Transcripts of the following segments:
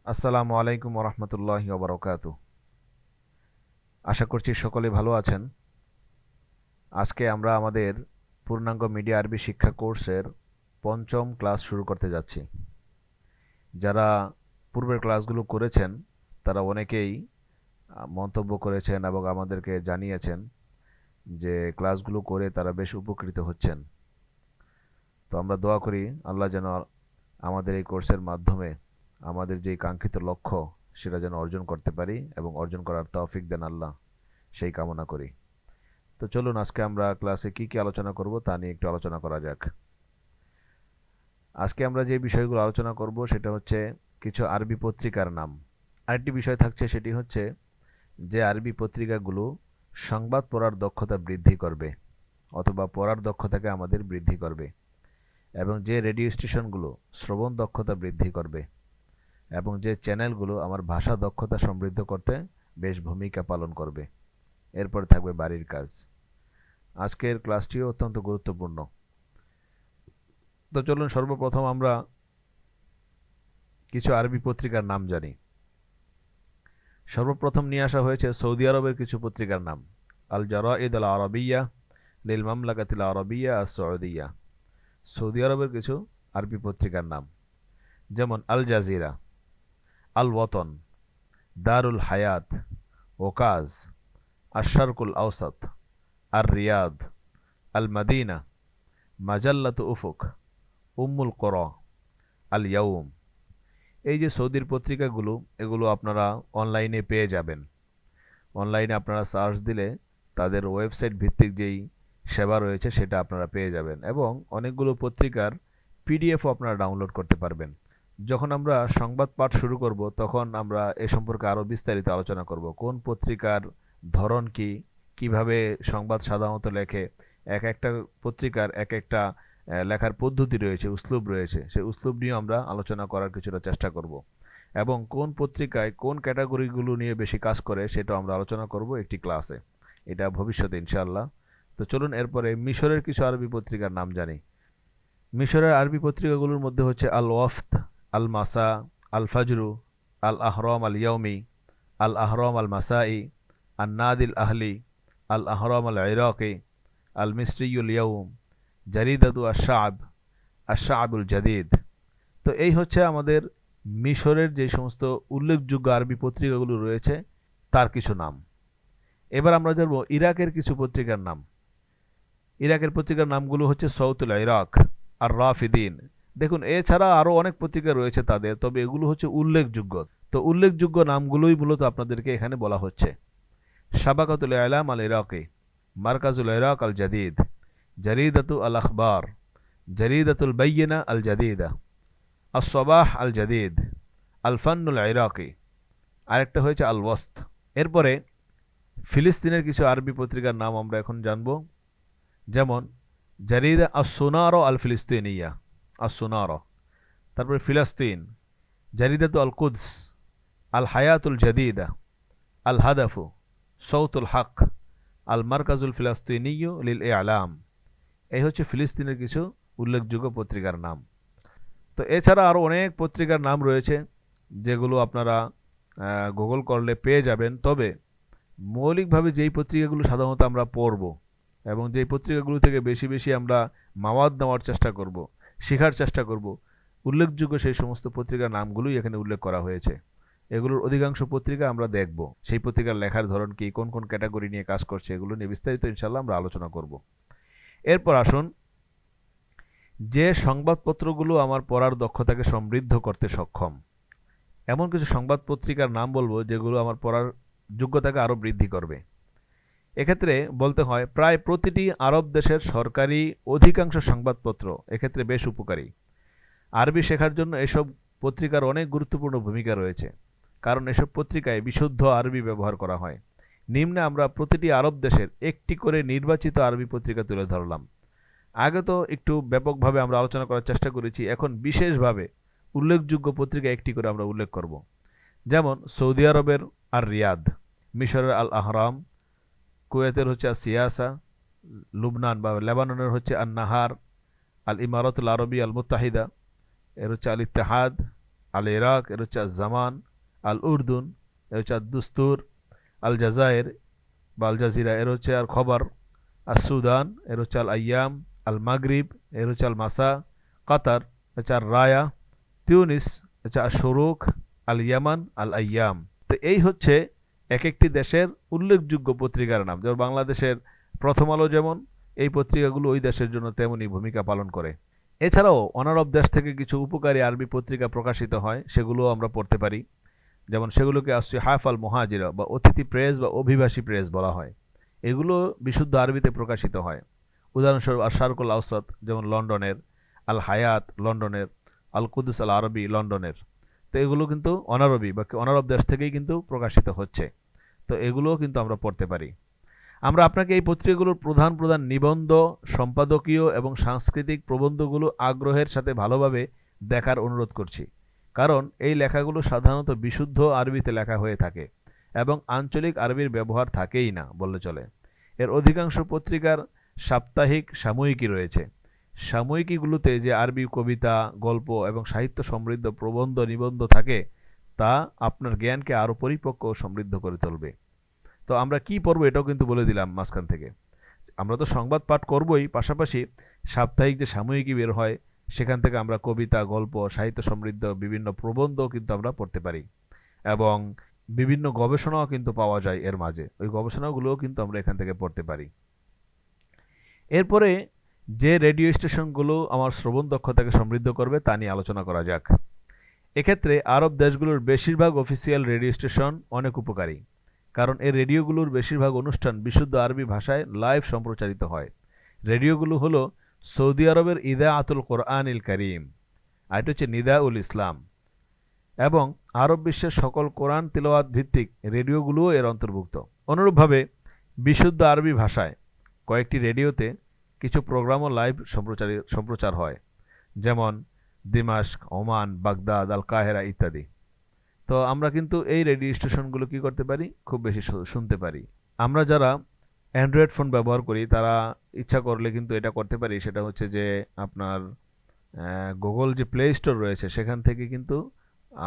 আসসালামু আলাইকুম ওরহমতুল্লাহি ওবরাকাতুহু। আশা করছি সকলে ভালো আছেন। আজকে আমরা আমাদের পূর্ণাঙ্গ মিডিয়া আরবি শিক্ষা কোর্সের পঞ্চম ক্লাস শুরু করতে যাচ্ছি। যারা পূর্বের ক্লাসগুলো করেছেন তারা অনেকেই মন্তব্য করেছেন এবং আমাদেরকে জানিয়েছেন যে ক্লাসগুলো করে তারা বেশ উপকৃত হচ্ছেন। তো আমরা দোয়া করি আল্লাহ যেন আমাদের এই কোর্সের মাধ্যমে আমাদের যেই কাঙ্ক্ষিত লক্ষ্য সেটা যেন অর্জন করতে পারি এবং অর্জন করার তৌফিক দেন আল্লাহ, সেই কামনা করি। তো চলুন আজকে আমরা ক্লাসে কি কি আলোচনা করব তা নিয়ে একটু আলোচনা করা যাক। আজকে আমরা যে বিষয়গুলো আলোচনা করব সেটা হচ্ছে কিছু আরবি পত্রিকার নাম। আরেকটি বিষয় থাকছে, সেটি হচ্ছে যে আরবি পত্রিকাগুলো সংবাদ পড়ার দক্ষতা বৃদ্ধি করবে অথবা পড়ার দক্ষতাকে আমাদের বৃদ্ধি করবে, এবং যে রেডিও স্টেশনগুলো শ্রবণ দক্ষতা বৃদ্ধি করবে, এবং যে চ্যানেলগুলো আমার ভাষা দক্ষতা সমৃদ্ধ করতে বেশ ভূমিকা পালন করবে। এরপর থাকবে বাড়ির কাজ। আজকের ক্লাসটিও অত্যন্ত গুরুত্বপূর্ণ। তো চলুন সর্বপ্রথম আমরা কিছু আরবি পত্রিকার নাম জানি। সর্বপ্রথম নিয়ে আসা হয়েছে সৌদি আরবের কিছু পত্রিকার নাম। আল জারাইদ আল আরবিয়া লিল মামলাকাতিল আরবিয়া আস সউদিয়া। সৌদি আরবের কিছু আরবি পত্রিকার নাম, যেমন আল জাজিরা, আল ওয়াতন, দারুল হায়াত, ওকাজ, আশারকুল আওসাত, আর রিয়াদ, আল মাদিনা, মাজাল্লাত উফুক, উম্মুল কোরা, আল ইয়াউম। এই যে সৌদির পত্রিকাগুলো, এগুলো আপনারা অনলাইনে পেয়ে যাবেন। অনলাইনে আপনারা সার্চ দিলে তাদের ওয়েবসাইট ভিত্তিক যেই সেবা রয়েছে সেটা আপনারা পেয়ে যাবেন, এবং অনেকগুলো পত্রিকার পিডিএফও আপনারা ডাউনলোড করতে পারবেন। যখন আমরা সংবাদ পাঠ শুরু করব তখন আমরা এ সম্পর্কে আরও বিস্তারিত আলোচনা করব। কোন পত্রিকার ধরন কি, কিভাবে সংবাদ সাধারণত লেখে, এক একটা পত্রিকার এক একটা লেখার পদ্ধতি রয়েছে, উসলুব রয়েছে, সেই উসলুব নিয়ে আমরা আলোচনা করার কিছুটা চেষ্টা করব, এবং কোন পত্রিকায় কোন ক্যাটাগরিগুলো নিয়ে বেশি কাজ করে সেটাও আমরা আলোচনা করব একটি ক্লাসে, এটা ভবিষ্যতে ইনশাআল্লাহ। তো চলুন এরপরে মিশরের কিছু আরবি পত্রিকার নাম জানি। মিশরের আরবি পত্রিকাগুলোর মধ্যে হচ্ছে আল ওয়াফদ, আল মাসা, আল ফাজরু, আল আহরম আল ইয়ৌমি, আল আহরম আল মাসাই, আল নাদিল আহলি, আল আহরম আল ইরাকি, আল মিস্রিউল ইয়ৌম, জারিদাতু আশ-শাব, আশ-শাবুল জাদিদ। তো এই হচ্ছে আমাদের মিশরের যে সমস্ত উল্লেখযোগ্য আরবি পত্রিকাগুলো রয়েছে তার কিছু নাম। এবার আমরা জানব ইরাকের কিছু পত্রিকার নাম। ইরাকের পত্রিকার নামগুলো হচ্ছে সৌতুল ইরাক, আর রাফিদিন। দেখুন, এছাড়া আরও অনেক পত্রিকা রয়েছে তাদের, তবে এগুলো হচ্ছে উল্লেখযোগ্য। তো উল্লেখযোগ্য নামগুলোই মূলত আপনাদেরকে এখানে বলা হচ্ছে। শাবাকাতুল ইলাম আল ইরাকি, মারকাজুল ইরাক আল জাদিদ, জারিদাতু আল আখবার, জারিদাতুল বাইয়িনা আল জাদিদা, আস-সবাহ আল জাদিদ, আল ফান্নুল ইরাকি। আরেকটা হয়েছে আল ওয়াস্ত। এরপরে ফিলিস্তিনের কিছু আরবি পত্রিকার নাম আমরা এখন জানব, যেমন জারিদা আস-সুনার আল ফিলিস্তিনিয়া, আস-সুনার। তারপরে ফিলিস্তিন, জারিদাতু আল কুদস, আল হায়াতুল জাদিদা, আল হাদাফু, সৌতুল হক, আল মারকাজুল ফিলিস্তিনিয়্যু লিল ইআলাম। এই হচ্ছে ফিলিস্তিনের কিছু উল্লেখযোগ্য পত্রিকার নাম। তো এছাড়া আরও অনেক পত্রিকার নাম রয়েছে যেগুলো আপনারা গুগল করলে পেয়ে যাবেন। তবে মৌলিকভাবে যেই পত্রিকাগুলো সাধারণত আমরা পড়ব এবং যেই পত্রিকাগুলো থেকে বেশি বেশি আমরা মাওয়াদ নেওয়ার চেষ্টা করব, শেখার চেষ্টা করব, উল্লেখযোগ্য সেই সমস্ত পত্রিকার নামগুলোই এখানে উল্লেখ করা হয়েছে। এগুলোর অধিকাংশ পত্রিকা আমরা দেখব, সেই পত্রিকার লেখার ধরন কি, কোন কোন ক্যাটাগরি নিয়ে কাজ করছে, এগুলো নিয়ে বিস্তারিত ইনশাল্লাহ আমরা আলোচনা করব। এরপর আসুন, যে সংবাদপত্রগুলো আমার পড়ার দক্ষতাকে সমৃদ্ধ করতে সক্ষম, এমন কিছু সংবাদ পত্রিকার নাম বলবো যেগুলো আমার পড়ার যোগ্যতাকে আরও বৃদ্ধি করবে। এক্ষেত্রে বলতে হয় প্রায় প্রতিটি আরব দেশের সরকারি অধিকাংশ সংবাদপত্র এক্ষেত্রে বেশ উপকারী। আরবি শেখার জন্য এসব পত্রিকার অনেক গুরুত্বপূর্ণ ভূমিকা রয়েছে, কারণ এসব পত্রিকায় বিশুদ্ধ আরবি ব্যবহার করা হয়। নিম্নে আমরা প্রতিটি আরব দেশের একটি করে নির্বাচিত আরবি পত্রিকা তুলে ধরলাম। আগে তো একটু ব্যাপকভাবে আমরা আলোচনা করার চেষ্টা করেছি, এখন বিশেষভাবে উল্লেখযোগ্য পত্রিকা একটি করে আমরা উল্লেখ করব। যেমন সৌদি আরবের আর রিয়াদ, মিশরের আল আহরাম, কুয়েতের হচ্ছে আর সিয়াসা, লুবনান বা লেবাননের হচ্ছে আর নাহার, আল ইমারাতুল আরবি আল মুত্তাহিদা, এর হচ্ছে আল ইত্তেহাদ, আল ইরাক এর হচ্ছে আল জামান, আল উর্দুন এর হচ্ছে আল দুস্তুর, আল জাজায়ের বা আল জাজিরা এর হচ্ছে আর খবর, আর সুদান এর হচ্ছে আল আয়াম, আল মাগরিব এর হচ্ছে আল মাসা, কাতার হচ্ছে আর রায়া, তিউনিস হচ্ছে আর শরুক, আল ইয়ামান আল আয়াম। তো এই হচ্ছে এক একটি দেশের উল্লেখযোগ্য পত্রিকার নাম। যেমন বাংলাদেশের প্রথম আলো, যেমন এই পত্রিকাগুলো ওই দেশের জন্য তেমনই ভূমিকা পালন করে। এছাড়াও অনারব দেশ থেকে কিছু উপকারী আরবি পত্রিকা প্রকাশিত হয়, সেগুলো আমরা পড়তে পারি। যেমন সেগুলোকে আসছে হাফ আল মুহাজিরা বা অতিথি প্রেস বা অভিবাসী প্রেস বলা হয়। এগুলো বিশুদ্ধ আরবিতে প্রকাশিত হয়। উদাহরণস্বরূপ আর শারকুল আউসাত যেমন লন্ডনের, আল হায়াত লন্ডনের, আল কুদুস আল আরবি লন্ডনের। তো এগুলো কিন্তু অনারবি বা অনারব দেশ থেকেই কিন্তু প্রকাশিত হচ্ছে। তো এগুলোও কিন্তু আমরা পড়তে পারি। আমরা আপনাকে এই পত্রিকাগুলোর প্রধান প্রধান নিবন্ধ, সম্পাদকীয় এবং সাংস্কৃতিক প্রবন্ধগুলো আগ্রহের সাথে ভালোভাবে দেখার অনুরোধ করছি। কারণ এই লেখাগুলো সাধারণত বিশুদ্ধ আরবিতে লেখা হয়ে থাকে এবং আঞ্চলিক আরবির ব্যবহার থাকেই না বললে চলে। এর অধিকাংশ পত্রিকার সাপ্তাহিক সাময়িকী রয়েছে। সাময়িকীগুলোতে যে আরবি কবিতা, গল্প এবং সাহিত্য সমৃদ্ধ প্রবন্ধ নিবন্ধ থাকে, তা আপনার জ্ঞানকে আরও পরিপক্ক ও সমৃদ্ধ করে তুলবে। তো আমরা কি পড়বো এটাও কিন্তু বলে দিলাম মাঝখান থেকে। আমরা তো সংবাদ পাঠ করবই, পাশাপাশি সাপ্তাহিক যে সাময়িকী বের হয় সেখান থেকে আমরা কবিতা, গল্প, সাহিত্য সমৃদ্ধ বিভিন্ন প্রবন্ধও কিন্তু আমরা পড়তে পারি এবং বিভিন্ন গবেষণাও কিন্তু পাওয়া যায় এর মাঝে। ওই গবেষণাগুলোও কিন্তু আমরা এখান থেকে পড়তে পারি। এরপরে যে রেডিও স্টেশনগুলো আমার শ্রবণ দক্ষতাকে সমৃদ্ধ করবে তা নিয়ে আলোচনা করা যাক। এক্ষেত্রে আরব দেশগুলোর বেশিরভাগ অফিসিয়াল রেডিও স্টেশন অনেক উপকারী, কারণ এই রেডিওগুলোর বেশিরভাগ অনুষ্ঠান বিশুদ্ধ আরবি ভাষায় লাইভ সম্প্রচারিত হয়। রেডিওগুলো হলো সৌদি আরবের ইদাআতুল কোরআনিল কারীম, আর এটা হচ্ছে নিদাউল ইসলাম, এবং আরব বিশ্বের সকল কোরআন তিলাওয়াত ভিত্তিক রেডিওগুলোও এর অন্তর্ভুক্ত। অনুরূপভাবে বিশুদ্ধ আরবি ভাষায় কয়েকটি রেডিওতে কিছু প্রোগ্রামও লাইভ সম্প্রচার হয়, যেমন দিমাশক, ওমান, বাগদাদ, আল কাহেরা ইত্যাদি। তো আমরা কিন্তু এই রেডিও স্টেশনগুলো কী করতে পারি, খুব বেশি শুনতে পারি। আমরা যারা অ্যান্ড্রয়েড ফোন ব্যবহার করি তারা ইচ্ছা করলে কিন্তু এটা করতে পারি, সেটা হচ্ছে যে আপনার গুগল যে প্লে স্টোর রয়েছে সেখান থেকে কিন্তু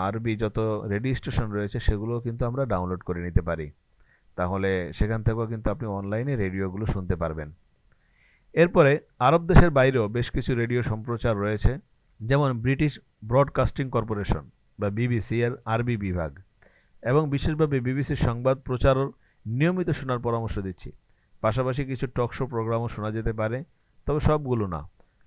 আরবি যত রেডিও স্টেশন রয়েছে সেগুলোও কিন্তু আমরা ডাউনলোড করে নিতে পারি। তাহলে সেখান থেকেও কিন্তু আপনি অনলাইনে রেডিওগুলো শুনতে পারবেন। এরপরে আরব দেশের বাইরেও বেশ কিছু রেডিও সম্প্রচার রয়েছে, যেমন ব্রিটিশ ব্রডকাস্টিং কর্পোরেশন বা বিবিসি এর আরবি বিভাগ, এবং বিশেষভাবে বিবিসির সংবাদ প্রচারও নিয়মিত শোনার পরামর্শ দিচ্ছি। পাশাপাশি কিছু টক শো প্রোগ্রামও শোনা যেতে পারে, তবে সবগুলো না,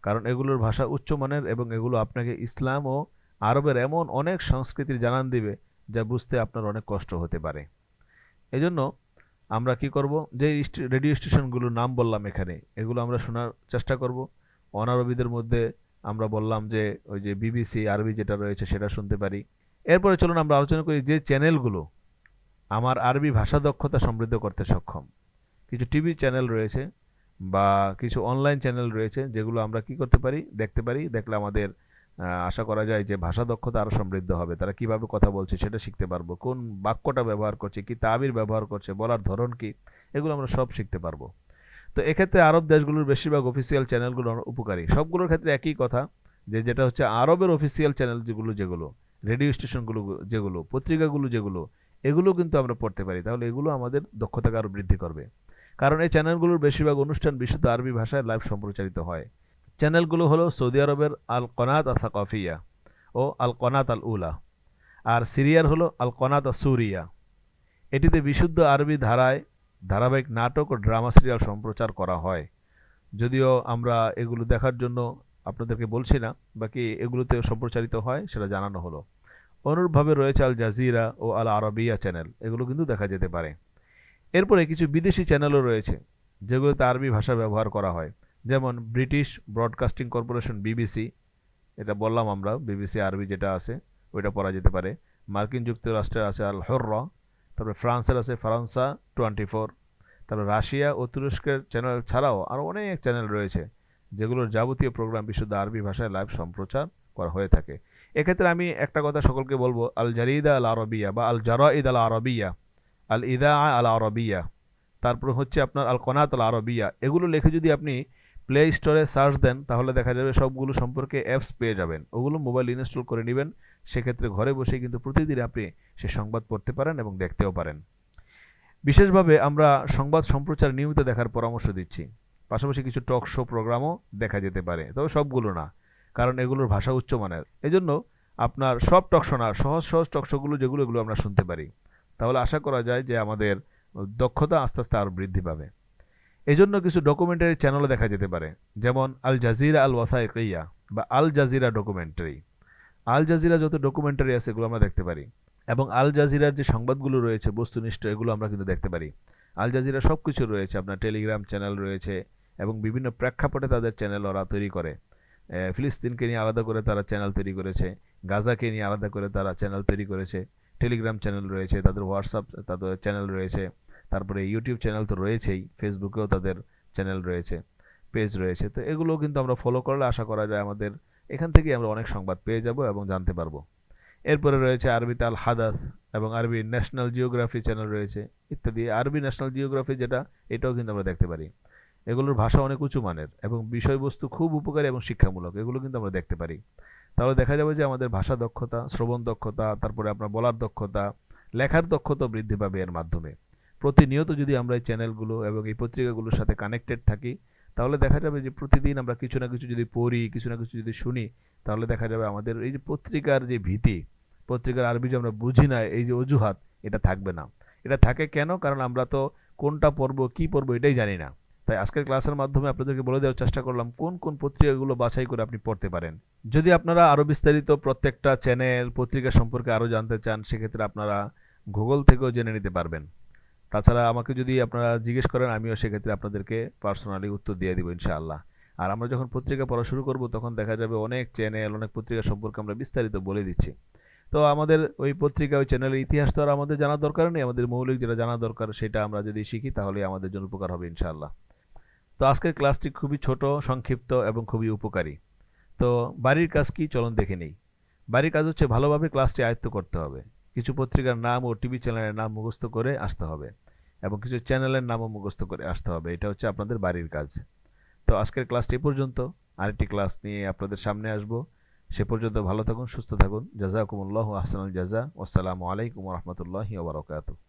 কারণ এগুলোর ভাষা উচ্চমানের এবং এগুলো আপনাকে ইসলাম ও আরবের এমন অনেক সংস্কৃতির জানান দিবে যা বুঝতে আপনার অনেক কষ্ট হতে পারে। এজন্য আমরা কি করব, যে রেডিও স্টেশনগুলোর নাম বললাম এখানে, এগুলো আমরা শোনার চেষ্টা করব। অনারবিদের মধ্যে আমরা বললাম যে ওই যে বিবিসি আরবি যেটা রয়েছে সেটা শুনতে পারি। এরপরে চলুন আমরা আলোচনা করি যে চ্যানেলগুলো আমার আরবি ভাষা দক্ষতা সমৃদ্ধ করতে সক্ষম। কিছু টিভি চ্যানেল রয়েছে বা কিছু অনলাইন চ্যানেল রয়েছে যেগুলো আমরা কি করতে পারি, দেখতে পারি। দেখলে আমাদের আশা করা যায় যে ভাষা দক্ষতা আরও সমৃদ্ধ হবে। তারা কিভাবে কথা বলছে সেটা শিখতে পারবো, কোন বাক্যটা ব্যবহার করছে, কি তাবির ব্যবহার করছে, বলার ধরন কি, এগুলো আমরা সব শিখতে পারবো। তো এক্ষেত্রে আরব দেশগুলোর বেশিরভাগ অফিসিয়াল চ্যানেলগুলো উপকারী। সবগুলোর ক্ষেত্রে একই কথা, যেটা হচ্ছে আরবের অফিসিয়াল চ্যানেল যেগুলো রেডিও স্টেশনগুলো যেগুলো, পত্রিকাগুলো যেগুলো, এগুলো কিন্তু আমরা পড়তে পারি। তাহলে এগুলো আমাদের দক্ষতাকে আরও বৃদ্ধি করবে, কারণ এই চ্যানেলগুলোর বেশিরভাগ অনুষ্ঠান বিশুদ্ধ আরবি ভাষায় লাইভ সম্প্রচারিত হয়। চ্যানেলগুলো হলো সৌদি আরবের আল কনাত আল সাকাফিয়া ও আল কনাত আল উলা, আর সিরিয়ার হলো আল কনাত আল সুরিয়া। এটিতে বিশুদ্ধ আরবি ধারাবাহিক নাটক ও ড্রামা সিরিয়াল সম্প্রচার করা হয়। যদিও আমরা এগুলো দেখার জন্য আপনাদেরকে বলছি না, বাকি এগুলোতে সম্প্রচারিত হয় সেটা জানানো হলো। অনুরূপভাবে রয়েছে আল জাজিরা ও আল আরবিয়া চ্যানেল, এগুলো কিন্তু দেখা যেতে পারে। এরপরে কিছু বিদেশি চ্যানেলও রয়েছে যেগুলোতে আরবি ভাষা ব্যবহার করা হয়, যেমন ব্রিটিশ ব্রডকাস্টিং কর্পোরেশন বিবিসি, এটা বললাম আমরা, বিবিসি আরবি যেটা আছে ওইটা পড়া যেতে পারে। মার্কিন যুক্তরাষ্ট্রের আছে আল হুররা, তারপরে ফ্রান্সের আছে ফ্রান্সা 24, তারপরে রাশিয়া ও তুরস্কের চ্যানেল ছাড়াও আরও অনেক চ্যানেল রয়েছে যেগুলোর যাবতীয় প্রোগ্রাম বিশুদ্ধ আরবি ভাষায় লাইভ সম্প্রচার করা হয়ে থাকে। এক্ষেত্রে আমি একটা কথা সকলকে বলবো, আল জারিদা আল আরবিয়া বা আল জারাইদ আল আরবিয়া, আল ইদা আল আরবিয়া, তারপর হচ্ছে আপনার আল কনাত আল আরবিয়া, এগুলো লিখে যদি আপনি প্লে স্টোরে সার্চ দেন তাহলে দেখা যাবে সবগুলো সম্পর্কে অ্যাপস পেয়ে যাবেন, ওগুলো মোবাইল ইনস্টল করে নেবেন। সেক্ষেত্রে ঘরে বসে কিন্তু প্রতিদিন আপনি সে সংবাদ পড়তে পারেন এবং দেখতেও পারেন। বিশেষভাবে আমরা সংবাদ সম্প্রচার নিয়মিত দেখার পরামর্শ দিচ্ছি। পাশাপাশি কিছু টক শো প্রোগ্রামও দেখা যেতে পারে, তবে সবগুলো না, কারণ এগুলোর ভাষা উচ্চমানের। এজন্য আপনার সব টক শো না, সহজ সহজ টক শোগুলো যেগুলো এগুলো আমরা শুনতে পারি, তাহলে আশা করা যায় যে আমাদের দক্ষতা আস্তে আস্তে আরও বৃদ্ধি পাবে। এজন্য কিছু ডকুমেন্টারি চ্যানেলও দেখা যেতে পারে, যেমন আল জাজিরা আল ওয়াসাইকিয়া বা Al Jazeera documentary. Al Jazeera যত ডকুমেন্টারি আছে এগুলো আমরা দেখতে পারি, এবং আল জাজিরার যে সংবাদগুলো রয়েছে বস্তুনিষ্ঠ, এগুলো আমরা কিন্তু দেখতে পারি। আল জাজিরা সব কিছু রয়েছে, আপনার টেলিগ্রাম চ্যানেল রয়েছে এবং বিভিন্ন প্রেক্ষাপটে তাদের চ্যানেল ওরা তৈরি করে। ফিলিস্তিনকে নিয়ে আলাদা করে তারা চ্যানেল তৈরি করেছে, গাজাকে নিয়ে আলাদা করে তারা চ্যানেল তৈরি করেছে, টেলিগ্রাম চ্যানেল রয়েছে, তাদের হোয়াটসঅ্যাপ তাদের চ্যানেল রয়েছে, তারপরে ইউটিউব চ্যানেল তো রয়েছেই, ফেসবুকেও তাদের চ্যানেল রয়েছে, পেজ রয়েছে। তো এগুলো কিন্তু আমরা ফলো করলে আশা করা যায় আমাদের এখান থেকেই আমরা অনেক সংবাদ পেয়ে যাব এবং জানতে পারবো। এরপরে রয়েছে আরবিতে আল হাদাস এবং আরবি ন্যাশনাল জিওগ্রাফি চ্যানেল রয়েছে ইত্যাদি। আরবি ন্যাশনাল জিওগ্রাফি যেটা, এটাও কিন্তু আমরা দেখতে পারি। এগুলোর ভাষা অনেক উঁচু মানের এবং বিষয়বস্তু খুব উপকারী এবং শিক্ষামূলক, এগুলো কিন্তু আমরা দেখতে পারি। তাহলে দেখা যাবে যে আমাদের ভাষা দক্ষতা, শ্রবণ দক্ষতা, তারপরে আপনার বলার দক্ষতা, লেখার দক্ষতা বৃদ্ধি পাবে এর মাধ্যমে। প্রতিনিয়ত যদি আমরা এই চ্যানেলগুলো এবং এই পত্রিকাগুলোর সাথে কানেক্টেড থাকি, তাহলে দেখা যাবে যে প্রতিদিন আমরা কিছু না কিছু যদি পড়ি, কিছু না কিছু যদি শুনি, তাহলে দেখা যাবে আমাদের এই যে পত্রিকার যে ভীতি, পত্রিকার আরবি যে আমরা বুঝি না, এই যে অজুহাত, এটা থাকবে না। এটা থাকে কেন? কারণ আমরা তো কোনটা পড়বো, কী পড়বো এটাই জানি না। তাই আজকের ক্লাসের মাধ্যমে আপনাদেরকে বলে দেওয়ার চেষ্টা করলাম কোন কোন পত্রিকাগুলো বাছাই করে আপনি পড়তে পারেন। যদি আপনারা আরও বিস্তারিত প্রত্যেকটা চ্যানেল পত্রিকা সম্পর্কে আরও জানতে চান, সেক্ষেত্রে আপনারা গুগল থেকেও জেনে নিতে পারবেন। তাছাড়া আমাকে যদি আপনারা জিজ্ঞেস করেন, আমিও সেক্ষেত্রে আপনাদেরকে পার্সোনালি উত্তর দিয়ে দিব ইনশাআল্লাহ। আর আমরা যখন পত্রিকা পড়া শুরু করব, তখন দেখা যাবে অনেক চ্যানেল, অনেক পত্রিকা সম্পর্কে আমরা বিস্তারিত বলে দিচ্ছি। তো আমাদের ওই পত্রিকা, ওই চ্যানেলের ইতিহাস তো আর আমাদের জানার দরকার নেই, আমাদের মৌলিক যেটা জানা দরকার সেটা আমরা যদি শিখি তাহলে আমাদের জন্য উপকার হবে ইনশাআল্লাহ। তো আজকের ক্লাসটি খুবই ছোট, সংক্ষিপ্ত এবং খুবই উপকারী। তো বাড়ির কাজ কি, চলুন দেখে নেই। বাড়ির কাজ হচ্ছে ভালোভাবে ক্লাসটি আয়ত্ত করতে হবে। কিছু পত্রিকার নাম ও টিভি চ্যানেলের নাম মুখস্থ করে আসতে হবে এবং কিছু চ্যানেলের নামও মুখস্থ করে আসতে হবে। এটা হচ্ছে আপনাদের বাড়ির কাজ। তো আজকের ক্লাসটি এ পর্যন্ত। আরেকটি ক্লাস নিয়ে আপনাদের সামনে আসব। সে পর্যন্ত ভালো থাকুন, সুস্থ থাকুন। জাযাকুমুল্লাহু আহসানুল জাযা। আসসালামু আলাইকুম ওয়া রাহমাতুল্লাহি ওয়া বারাকাতুহু।